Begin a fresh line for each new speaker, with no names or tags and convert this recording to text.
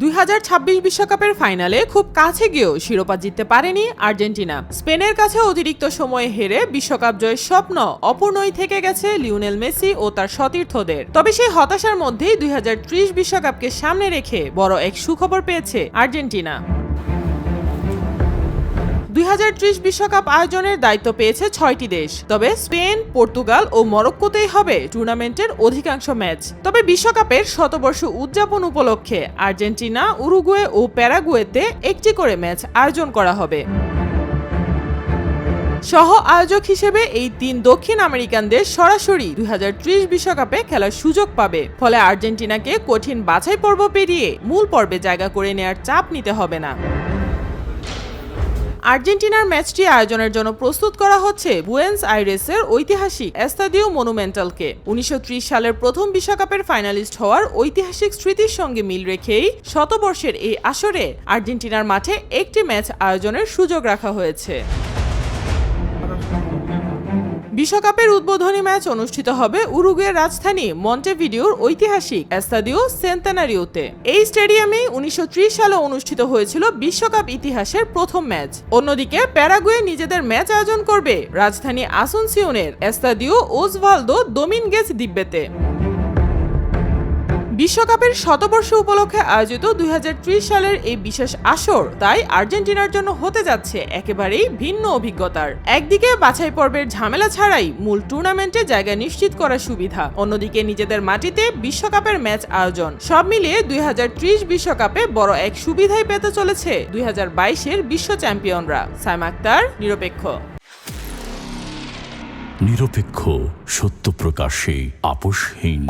2026 বিশ্বকাপের ফাইনালে খুব কাছে গিয়েও শিরোপা জিততে পারেনি আর্জেন্টিনা। স্পেনের কাছে অতিরিক্ত সময়ে হেরে বিশ্বকাপ জয়ের স্বপ্ন অপূর্ণই থেকে গেছে লিওনেল মেসি ও তার সতীর্থদের। তবে সেই হতাশার মধ্যেই 2030 বিশ্বকাপকে সামনে রেখে বড় এক সুখবর পেয়েছে আর্জেন্টিনা। 2030 বিশ্বকাপ আয়োজনের দায়িত্ব পেয়েছে 6টি দেশ। তবে স্পেন, পর্তুগাল ও মরক্কোতেই হবে টুর্নামেন্টের অধিকাংশ ম্যাচ। তবে বিশ্বকাপের শতবর্ষ উদযাপন উপলক্ষে আর্জেন্টিনা, উরুগুয়ে ও প্যারাগুয়েতে একটি করে ম্যাচ আয়োজন করা হবে। সহ আয়োজক হিসেবে এই 3 দক্ষিণ আমেরিকান দেশ সরাসরি 2030 বিশ্বকাপে খেলার সুযোগ পাবে। ফলে আর্জেন্টিনাকে কঠিন বাছাই পর্ব পেরিয়ে মূল পর্বে জায়গা করে নেয়ার চাপ নিতে হবে না। আর্জেন্টিনার ম্যাচটি আয়োজনের জন্য প্রস্তুত করা হচ্ছে বুয়েন্স আইরেসের ঐতিহাসিক এস্তাদিও মনুমেন্টালকে। 1930 সালের প্রথম বিশ্বকাপের ফাইনালিস্ট হওয়ার ঐতিহাসিক স্মৃতির সঙ্গে মিল রেখেই শতবর্ষের এই আসরে আর্জেন্টিনার মাঠে একটি ম্যাচ আয়োজনের সুযোগ রাখা হয়েছে। বিশ্বকাপের উদ্বোধনী ম্যাচ অনুষ্ঠিত হবে উরুগুয়ের রাজধানী মন্টেভিডিওর ঐতিহাসিক এস্তাদিও সেন্তেনারিওতে। এই স্টেডিয়ামেই 1930 সালে অনুষ্ঠিত হয়েছিল বিশ্বকাপ ইতিহাসের প্রথম ম্যাচ। অন্যদিকে প্যারাগুয়ে নিজেদের ম্যাচ আয়োজন করবে রাজধানী আসুনসিওনের এস্তাদিও ওসভালদো দোমিনগেজ দিব্যেতে। বিশ্বকাপের শতবর্ষ উপলক্ষে আয়োজিত 2030 সালের এই বিশেষ আসর তাই আর্জেন্টিনার জন্য হতে যাচ্ছে একেবারেই ভিন্ন অভিজ্ঞতার। একদিকে বাছাই পর্বের ঝামেলা ছাড়াই মূল টুর্নামেন্টে জায়গা নিশ্চিত করার সুবিধা, অন্যদিকে নিজেদের মাটিতে বিশ্বকাপের ম্যাচ আয়োজন। সব মিলিয়ে 2030 বিশ্বকাপে বড় এক সুবিধাই পেতে চলেছে 2022-এর বিশ্ব চ্যাম্পিয়নরা। সাইমা আক্তার, নিরপেক্ষ।
নিরপেক্ষ, সত্য প্রকাশে আপোষহীন।